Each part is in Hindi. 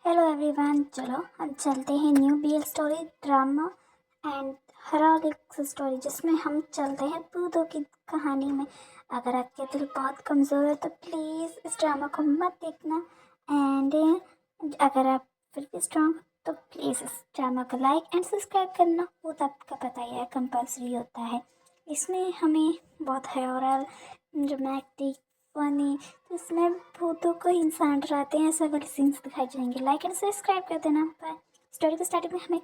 हेलो एवरीवन, चलो हम चलते हैं new BL story drama and horror story जिसमें हम चलते हैं भूतों की कहानी में। अगर आपके दिल बहुत कमज़ोर है तो प्लीज़ इस ड्रामा को मत देखना। एंड अगर आप फिर भी स्ट्रॉन्ग तो प्लीज़ इस ड्रामा को लाइक एंड सब्सक्राइब करना, वो तो आपका पता ही है, कंपल्सरी होता है। इसमें हमें बहुत हॉरर, ड्रामेटिक, फनी, तो इसमें भूतों को इंसान डराते हैं ऐसा वाले सीन्स दिखाए जाएंगे। लाइक एंड सब्सक्राइब कर देना। पर स्टोरी के स्टार्टिंग में हमें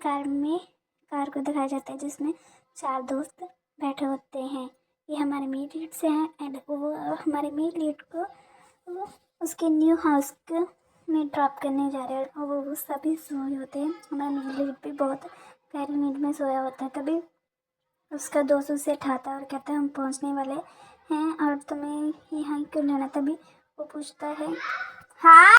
कार को दिखाया जाता है जिसमें 4 दोस्त बैठे होते हैं। ये हमारे मेन लीड से हैं एंड वो हमारे मेन लीड को वो उसके न्यू हाउस में ड्रॉप करने जा रहे हैं और वो सभी सोए होते हैं। हमारा मेन लीड भी बहुत प्यारी नींद में सोया होता है। तभी उसका दोस्त उसे उठाता है और कहता है हम पहुंचने वाले हैं और तुम्हें यहाँ क्यों लेना। तभी वो पूछता है, हाँ।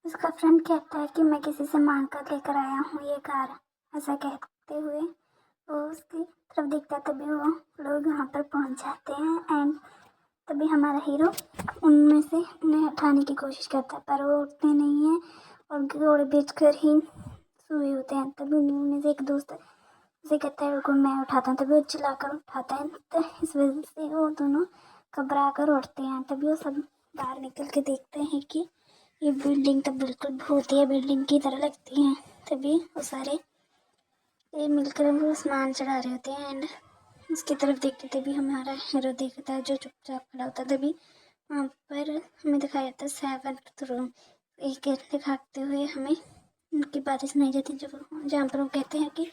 उसका फ्रेंड कहता है कि मैं किसी से मांग कर लेकर आया हूँ ये कार। ऐसा कहते हुए वो उसकी तरफ देखता है। तभी वो लोग वहाँ पर पहुँच जाते हैं एंड तभी हमारा हीरो उनमें से उन्हें उठाने की कोशिश करता है पर वो उठते नहीं हैं और घोड़े बेच कर ही सोए होते हैं। तभी उनमें से एक दोस्त उसे कहता है रुको मैं उठाता हूँ। तभी वो चिल्लाकर उठाता है तो इस वजह से वो दोनों घबरा कर उठते हैं। तभी वो सब बाहर निकल के देखते हैं कि ये बिल्डिंग तो बिल्कुल भूतिया बिल्डिंग की तरह लगती है। तभी वो सारे ये मिलकर वो सामान चढ़ा रहे होते हैं एंड उसकी तरफ देखते तभी हमारा हीरो देखता है जो चुपचाप खड़ा होता है। तभी वहाँ पर हमें दिखाया जाता है 7th रूम। एक दिखाते हुए हमें उनकी बातें सुनाई जाती है जहाँ पर वो कहते हैं कि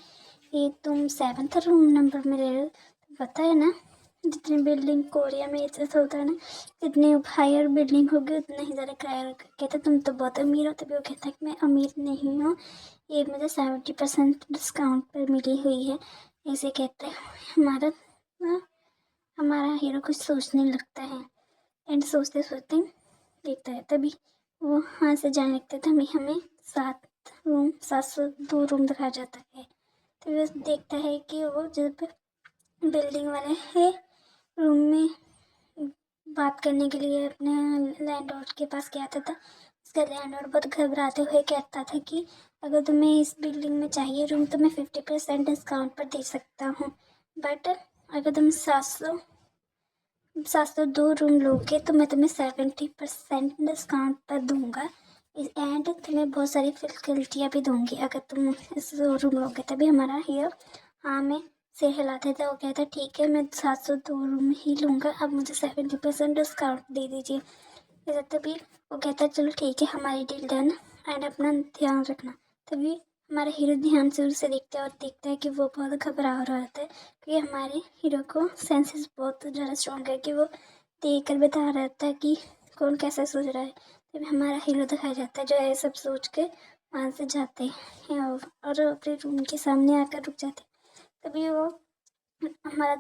ये तुम 7th रूम नंबर में रह रहे हो। तो पता है ना जितनी बिल्डिंग कोरिया में ऐसा होता है ना, जितनी हायर बिल्डिंग होगी उतना ही ज़्यादा किराया। कहते तुम तो बहुत अमीर हो। तभी वो कहता है कि मैं अमीर नहीं हूँ, ये मुझे 70% डिस्काउंट पर मिली हुई है। ऐसे कहते हैं हमारा हीरो कुछ सोचने लगता है एंड सोचते सोचते देखता है। तभी वो वहाँ से जाने लगता था। हमें 702 रूम दिखाया जाता है। तो वो देखता है कि वो जब बिल्डिंग वाले है रूम में बात करने के लिए अपने लैंडलॉर्ड के पास गया था। उसका लैंडलॉर्ड बहुत घबराते हुए कहता था कि अगर तुम्हें इस बिल्डिंग में चाहिए रूम तो मैं 50% डिस्काउंट पर दे सकता हूँ, बट अगर तुम 702 रूम लोगे तो मैं तुम्हें 70% डिस्काउंट पर दूंगा एंड तुम्हें बहुत सारी फैसिलिटियाँ भी दूंगी अगर तुम इस रूम लोगे। तभी हमारा हीरो हाँ में सिर हिलाते थे। वो कहता ठीक है मैं 702 रूम ही लूँगा, अब मुझे 70% डिस्काउंट दे दीजिए। तभी वो कहता चलो ठीक है हमारी डील डन एंड अपना ध्यान रखना। तभी हमारा हीरो ध्यान से उसे देखता है और देखता है कि वो बहुत घबरा रहा था क्योंकि हमारे हीरो को सेंसेस बहुत ज़्यादा स्ट्रॉन्ग है कि वो देख कर बता रहा था कि कौन कैसा सोच रहा है। तभी हमारा हीरो दिखाया जाता है जो ये सब सोच के वहाँ से जाते हैं और अपने रूम के सामने आकर रुक जाते हैं। तभी वो हमारा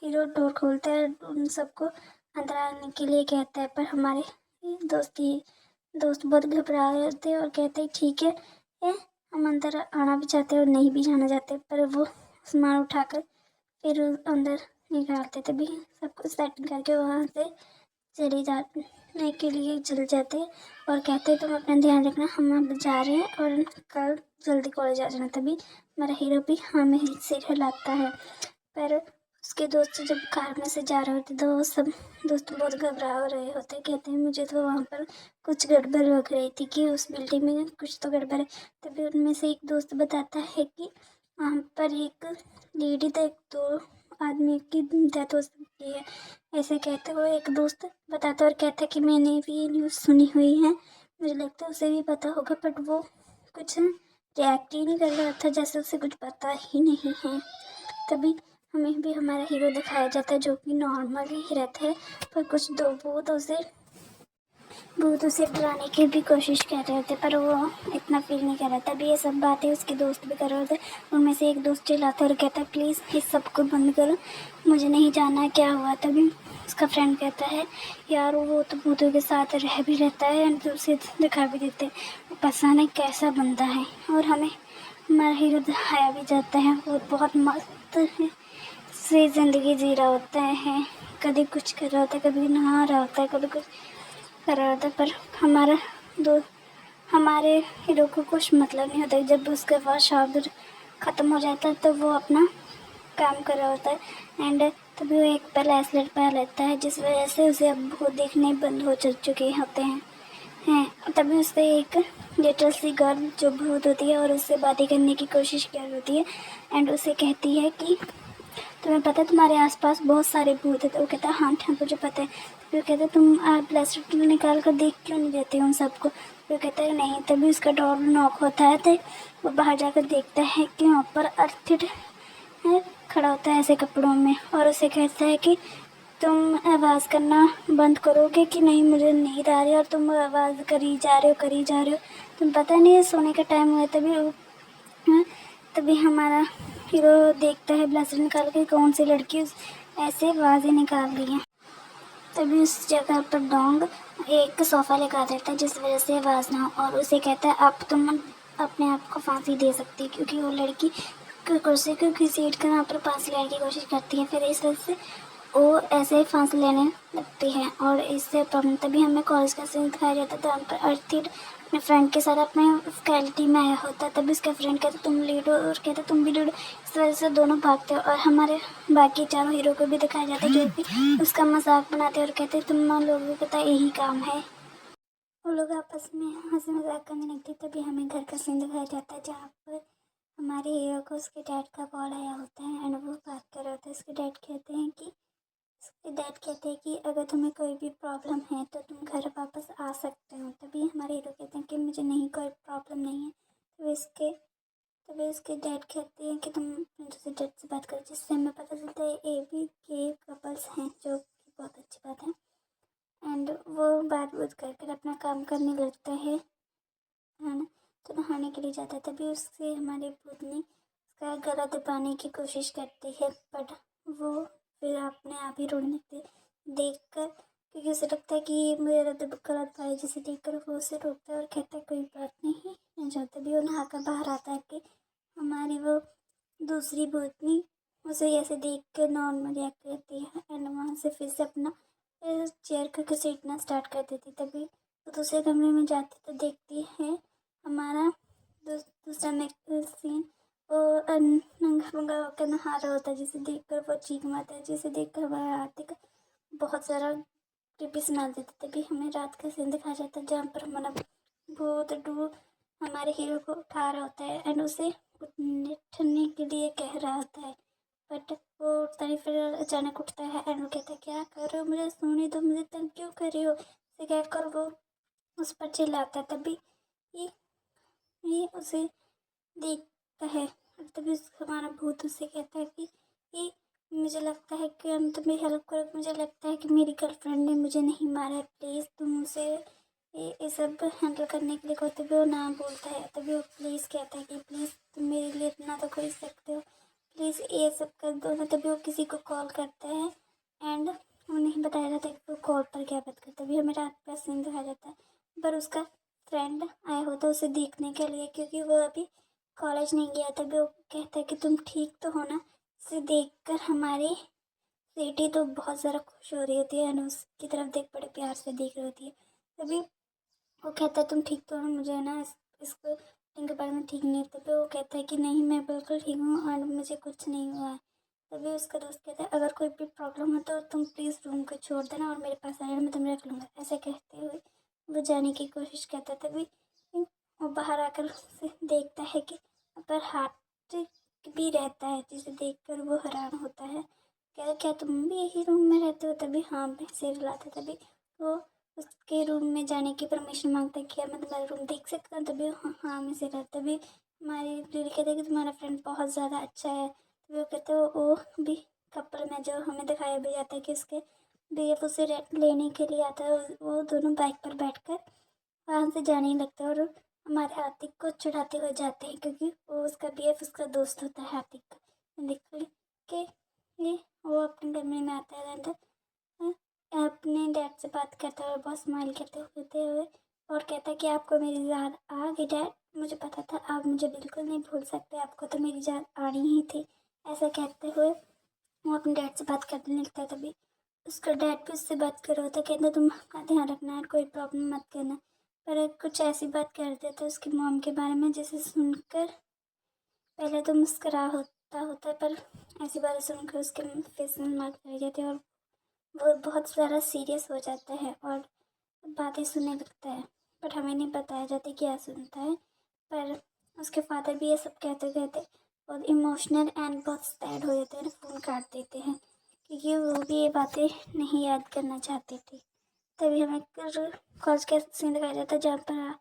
हीरो डोर खोलता है उन सबको अंदर आने के लिए कहता है पर हमारे दोस्त बहुत घबरा रहे थे और कहते हैं ठीक है हम अंदर आना भी चाहते हैं और नहीं भी जाना चाहते। पर वो सामान उठाकर फिर अंदर निकालते तभी सब कुछ सेटिंग करके वहाँ से चले जाने के लिए चल जाते और कहते तुम अपना ध्यान रखना हम अब जा रहे हैं और कल जल्दी कॉलेज आ जाना। तभी हमारा हीरो भी हाँ में सिर हिलाता है। पर उसके दोस्त जब कार में से जा रहे होते तो वो सब दोस्त बहुत घबरा रहे होते। कहते हैं मुझे तो वहाँ पर कुछ गड़बड़ लग रही थी कि उस बिल्डिंग में कुछ तो गड़बड़ है। तभी उनमें से एक दोस्त बताता है कि वहाँ पर एक लेडी तो एक 2 आदमी की डेथ हो सकती है। ऐसे कहते हुए एक दोस्त बताता और कहता है कि मैंने भी ये न्यूज़ सुनी हुई है, मुझे लगता है उसे भी पता होगा, बट वो कुछ रिएक्ट ही नहीं कर रहा था जैसे उसे कुछ पता ही नहीं है। तभी हमें भी हमारा हीरो दिखाया जाता है जो कि नॉर्मल ही रहता है पर कुछ दो भूत उसे डराने की भी कोशिश कर रहे होते पर वो इतना फील नहीं कर रहा था। तभी ये सब बातें उसके दोस्त भी कर रहे होते। उनमें से एक दोस्त चिल्लाता और कहता है प्लीज़ इस सब को बंद करो, मुझे नहीं जानना क्या हुआ। तभी उसका फ्रेंड कहता है यार वो तो भूतों के साथ रह भी रहता है एंड उसे दिखा भी देते हैं, पता नहीं कैसा बंदा है। और हमें हमारा हीरो दिखाया भी जाता है वो बहुत मस्त से ज़िंदगी जी रहा होता है, कभी कुछ कर रहा होता है, कभी नहा रहा होता है, कभी कुछ कर रहा होता है। पर हमारे हीरो को कुछ मतलब नहीं होता। जब उसके पास शाब्दिर ख़त्म हो जाता है तो वो अपना काम कर रहा होता है एंड तभी वो एक ब्रेसलेट पहन लेता है, जिस वजह से उसे अब भूत देखने बंद हो चुके होते हैं। तभी उससे एक लिटिल सी गर्ल जो भूत होती है और उससे बातें करने की कोशिश कर रही होती है एंड उसे कहती है कि तुम्हें पता है तुम्हारे आसपास बहुत सारे भूत हैं। तो वो कहता है हाँ हाँ मुझे पता है। फिर वो कहता है तुम ब्रेसलेट निकाल कर देख क्यों नहीं देते उन सबको। फिर वो कहता है नहीं। तभी उसका डोर नॉक होता है तो वो बाहर जाकर देखता है कि वहाँ पर अर्थिड खड़ा होता है ऐसे कपड़ों में और उसे कहता है कि तुम आवाज़ करना बंद करोगे कि नहीं, मुझे नींद आ रही है और तुम आवाज़ करी जा रहे हो, तुम पता नहीं है सोने का टाइम हुआ है। तभी हमारा हीरो देखता है ब्लेसर निकाल के कौन सी लड़की ऐसे आवाज़ें निकाल रही है। तभी उस जगह पर डोंग एक सोफ़ा लगा देता है जिस वजह से आवाज़ ना हो और उसे कहता है अब तुम अपने आप को फांसी दे सकती है, क्योंकि वो लड़की कुर्सी को घसीट कर वहाँ पर फांसी लेने की कोशिश करती है। फिर इस वजह से वो ऐसे ही फांसी लेने लगती है और इससे प्रॉब्लम। तभी हमें कॉलेज का सीन दिखाया जाता था, वहाँ पर अर्थिड अपने फ्रेंड के साथ अपने फैकल्टी में आया होता है। तभी उसका फ्रेंड कहता तुम लीडो और कहता तुम भी लीडो। इस वजह से दोनों भागते हैं और हमारे बाकी चारों हीरो को भी दिखाया जाता है जो भी उसका मजाक बनाते हैं और कहते तुम लोगों को पता यही काम है। वो लोग आपस में हंसी मजाक करने लगते। तभी हमें घर का सीन दिखाया जाता है जहाँ पर हमारे हीरो को उसके डैड का कॉल आया होता है एंड वो बात कर रहा होता है। उसके डैड कहते हैं कि अगर तुम्हें कोई भी प्रॉब्लम है तो तुम घर वापस आ सकते हो। तभी हमारे हीरो कहते हैं कि मुझे नहीं, कोई प्रॉब्लम नहीं है। तभी उसके डैड कहते हैं कि तुम दूसरे डैड से बात करो, जिससे हमें पता चलता है ए बी के कपल्स हैं, जो कि बहुत अच्छी बात है। एंड वो बात कर कर अपना काम करने लगता है ना, तो नहाने के लिए जाता है। तभी उससे हमारी भूतनी उसका गला दबाने की कोशिश करती है बट वो फिर अपने आप ही रोने लगती है देख कर, क्योंकि उसे लगता है कि मेरा गला दबाया, जिसे देख कर वो उसे रोकता है और कहता है कोई बात नहीं मैं जाता। तभी वो नहा कर बाहर आता है कि हमारी वो दूसरी भूतनी उसे ऐसे देख कर नॉर्मल रिएक्ट करती है एंड वहाँ से फिर से अपना चेयर को घसीटना स्टार्ट कर देती। तभी वो दूसरे कमरे में जाती तो देखती है हमारा दूसरा सीन वो नंगा पुंगा होकर नहा रहा होता है, जिसे देखकर वो चीख मारता है, जिसे देखकर हमारा आर्थिक बहुत सारा क्रीपी सुना देता। तभी हमें रात का सीन दिखाया जाता है जहाँ पर हमारा भूत डू हमारे हीरो को उठा रहा होता है एंड उसे उठने के लिए कह रहा होता है बट वो उठता नहीं। फिर अचानक उठता है एंड वो कहता है क्या कर रहे हो, मुझे सोने दो, मुझे तंग क्यों कर रहे हो, इसे कहकर वो उस पर चिल्लाता है। तभी ये उसे देखता है और तभी हमारा भूत उसे कहता है कि मुझे लगता है कि हम तुम्हें हेल्प करो, मुझे लगता है कि मेरी गर्लफ्रेंड ने मुझे नहीं मारा है, प्लीज़ तुम उसे ये सब हैंडल करने के लिए कहो। तभी वो ना बोलता है। तभी वो प्लीज़ कहता है कि प्लीज़ तुम मेरे लिए इतना तो कर सकते हो, प्लीज़ ये सब कर दो ना। तभी वो किसी को कॉल करता है एंड वो नहीं बताया जाता कि वो कॉल पर क्या बात करता है। तभी हमें रात का सीन दिखाया जाता है पर उसका फ्रेंड आया होता है उसे देखने के लिए, क्योंकि वो अभी कॉलेज नहीं गया। तभी वो कहता है कि तुम ठीक तो हो ना। इसे देखकर हमारी स्वीटी तो बहुत ज़्यादा खुश हो रही होती है एंड उसकी तरफ देख बड़े प्यार से देख रही होती है। तभी वो कहता है तुम ठीक तो हो ना, मुझे ना इसको इनके बारे में ठीक नहीं है। तभी वो कहता है कि नहीं मैं बिल्कुल ठीक हूँ और मुझे कुछ नहीं हुआ है। तभी उसका दोस्त कहता है अगर कोई भी प्रॉब्लम हो तो तुम प्लीज़ रूम को छोड़ देना और मेरे पास आ जाना, मैं तुम्हें रख लूँगा। ऐसे कहते हुए वो जाने की कोशिश करता है। तभी वो बाहर आकर उसे देखता है कि पर हाथ भी रहता है, जिसे देखकर वो हैरान होता है। क्या क्या तुम भी यही रूम में रहते हो? तभी हाँ मैं सिर हिलाता। तभी वो उसके रूम में जाने की परमिशन मांगता है, क्या मैं तुम्हारा रूम देख सकता हूँ? तभी हाँ मैं सिर हिलाता। तभी हमारी दीदी कहते हैं कि तुम्हारा फ्रेंड बहुत ज़्यादा अच्छा है। तभी वो कहते हो वो भी कपल में जो हमें दिखाया भी जाता है कि उसके बीएफ उसे लेने के लिए आता है। वो दोनों बाइक पर बैठकर वहाँ से जाने ही लगता है और हमारे आतिक को चिढ़ाते हुए जाते हैं, क्योंकि वो उसका बीएफ उसका दोस्त होता है आतिक का। देख के ये वो अपने कमरे में आता है एंड अपने डैड से बात करता है और बहुत स्माइल करते हुए और कहता है कि आपको मेरी याद आ गई डैड, मुझे पता था आप मुझे बिल्कुल नहीं भूल सकते, आपको तो मेरी याद आनी ही थी। ऐसा कहते हुए वो अपने डैड से बात करने लगता है। तभी उसका डैड भी उससे बात कर रहा होता है, कहता तुम अपना ध्यान रखना है, कोई प्रॉब्लम मत करना। पर कुछ ऐसी बात कर देता है उसकी मॉम के बारे में जिसे सुनकर पहले तो मुस्कुरा होता है, पर ऐसी बातें सुनकर उसके फेस में मार्क लग जाती है और वो बहुत ज़्यादा सीरियस हो जाता है और बातें सुनने लगता है। बट हमें नहीं बताया जाता क्या सुनता है, पर उसके फादर भी ये सब कहते कहते बहुत इमोशनल एंड बहुत सैड हो जाते हैं, फ़ोन काट देते हैं क्योंकि वो भी ये बातें नहीं याद करना चाहते थे। तभी हमें कॉलेज का सीन दिखाया जाता है जहाँ पर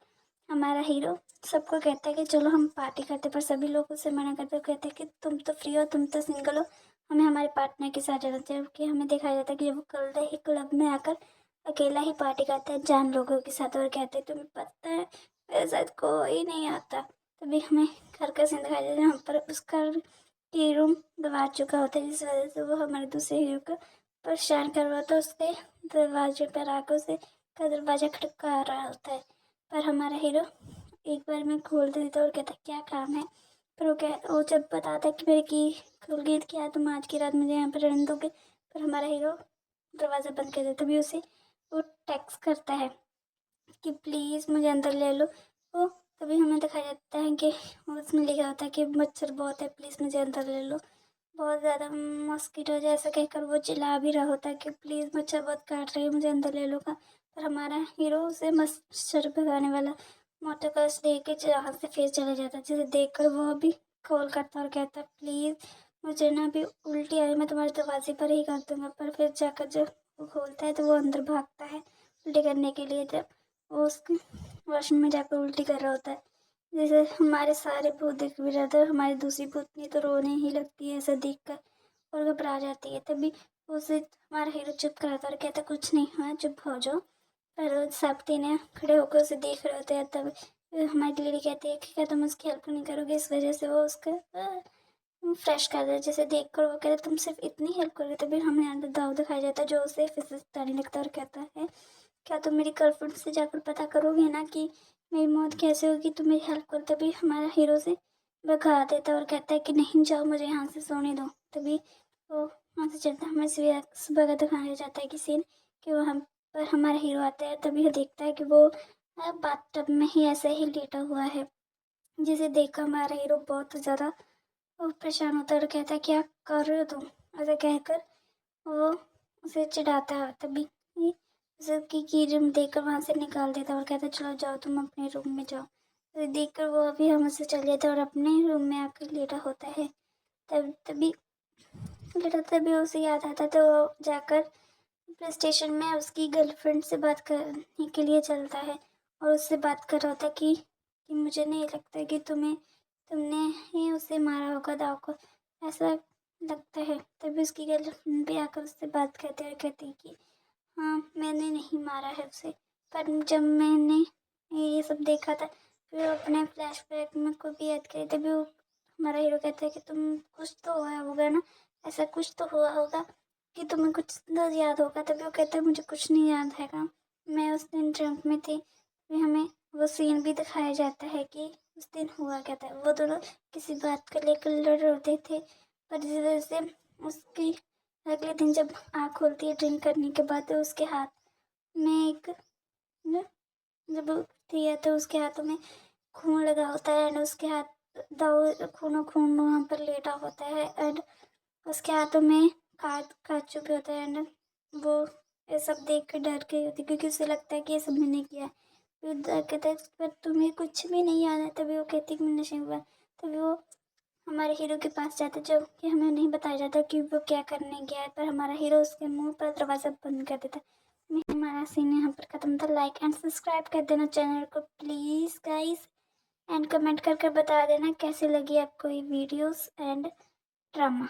हमारा हीरो सबको कहता है कि चलो हम पार्टी करते, पर सभी लोग उससे मना करते हैं, कहते हैं कि तुम तो फ्री हो, तुम तो सिंगल हो, हमें हमारे पार्टनर के साथ जाना चाहिए। जबकि हमें दिखाया जाता है कि वो कल ही क्लब में आकर अकेला ही पार्टी करता है जान लोगों के साथ और कहते हैं तुम्हें पता है मेरे साथ कोई नहीं आता। तभी हमें घर का सीन दिखाया जाता है जहाँ पर उसका की रूम गंवा चुका होता है, जिस वजह से वो हमारे दूसरे हीरो को परेशान कर रहा होता है, उसके दरवाजे पर आकर उसे का दरवाज़ा खटका रहा होता है। पर हमारा हीरो एक बार में खोल देता है और कहता है क्या काम है। पर वो जब बताता है कि मेरी की खुल गई क्या तुम आज की रात मुझे यहाँ पर रहने दोगे, पर हमारा हीरो दरवाज़ा बंद कर देता। तभी उसे वो टेक्स्ट करता है कि प्लीज़ मुझे अंदर ले लो। वो तभी हमें दिखाया जाता है कि उसमें लिखा होता है कि मच्छर बहुत है, प्लीज़ मुझे अंदर ले लो। बहुत ज़्यादा मॉस्किटो जैसा कहकर वो चिल्ला भी रहा होता है कि प्लीज़ मच्छर बहुत काट रही है, मुझे अंदर ले लो का। पर हमारा हीरो उसे मच्छर भगाने वाला मोटर कस लेके जहाँ से फिर चले जाता है, जिसे देखकर वो भी कॉल करता और कहता प्लीज़ मुझे ना अभी उल्टी आई, मैं तुम्हारे दरवाजे पर ही कर दूँगा। पर फिर जाकर जब वो खोलता है तो वो अंदर भागता है उल्टी करने के लिए, जब वो उसके वॉशरूम में जाकर उल्टी कर रहा होता है। जैसे हमारे सारे भूत दिख भी जाते हैं, हमारी दूसरी भूतनी तो रोने ही लगती है ऐसा देखकर और घबरा जाती है। तभी उसे हमारा हीरो चुप कराता है और कहता कुछ नहीं हुआ, चुप हो जाओ। पर सब तीनों खड़े होकर उसे देख रहे होते हैं। तब हमारी लेडी कहती है कि क्या तुम उसकी हेल्प नहीं करोगे, इस वजह से वो उसका फ्रेश कर दे, जैसे देख कर वो कहता है तुम सिर्फ इतनी हेल्प करोगे। तभी हमें यहाँ पर दाव दिखाया जाता है जो उसे फिजिक्स बताने लगता है और कहता है क्या तुम मेरी गर्लफ्रेंड से जाकर पता करोगे ना कि मेरी मौत कैसे होगी, तुम मेरी हेल्प करो। तभी हमारा हीरो से भगा देता है और कहता है कि नहीं जाओ मुझे यहाँ से सोने दो। तभी वो वहाँ से चलता है। हमें सुबह का दिखाया जाता है कि सीन कि वो हम पर हमारा हीरो आता है, तभी वो देखता है कि वो बाथटब में ही ऐसे ही लेटा हुआ है, जिसे देखकर हमारा हीरो बहुत ज़्यादा परेशान होता है और कहता है क्या कर रहे हो तुम, ऐसा कहकर वो उसे चिढ़ाता है। तभी उसे की रूम देखकर वहाँ से निकाल देता है और कहता है चलो जाओ तुम अपने रूम में जाओ। तो देखकर वो अभी हम उसे चले जाता है और अपने रूम में आकर लेटा होता है। तभी लेटा तभी उसे याद आता है तो वो जाकर प्ले स्टेशन में उसकी गर्लफ्रेंड से बात करने के लिए चलता है और उससे बात कर रहा था कि मुझे नहीं लगता कि तुमने ही उसे मारा होगा दाव को, ऐसा लगता है। तभी उसकी गर्लफ्रेंड भी आकर उससे बात करते और कहती है कि हाँ मैंने नहीं मारा है उसे, पर जब मैंने ये सब देखा था फिर वो अपने फ्लैशबैक में को भी याद करे। तभी वो हमारा हीरो कहता है कि तुम कुछ तो हुआ होगा ना, ऐसा कुछ तो हुआ होगा कि तुम्हें कुछ तो याद होगा। तभी वो कहता है मुझे कुछ नहीं याद हैगा, मैं उस दिन ड्रंक में थी। फिर हमें वो सीन भी दिखाया जाता है कि उस दिन हुआ क्या था। वो दोनों किसी बात को लेकर लड़ रहे थे, पर जिस वजह से उसकी अगले दिन जब आँख खोलती है ड्रिंक करने के बाद तो उसके हाथ में एक जब उठती है तो उसके हाथों में खून लगा होता है एंड उसके हाथ दो खूनों खून वहाँ पर लेटा होता है एंड उसके हाथों में काट चुके होते हैं एंड वो ये सब देख कर डर गई होती है क्योंकि उसे लगता है कि ये सब मैंने किया है। फिर कहता है पर तुम्हें कुछ भी नहीं याद है। तभी वो कहती है कि मैंने नहीं हुआ। तभी वो हमारे हीरो के पास जाता है जो कि हमें नहीं बताया जाता कि वो क्या करने गया है, पर हमारा हीरो उसके मुंह पर दरवाज़ा बंद कर देता है। हमारा सीन यहाँ पर खत्म था। लाइक एंड सब्सक्राइब कर देना चैनल को प्लीज़ गाइस एंड कमेंट करके बता देना कैसी लगी आपको ये वीडियोस एंड ड्रामा।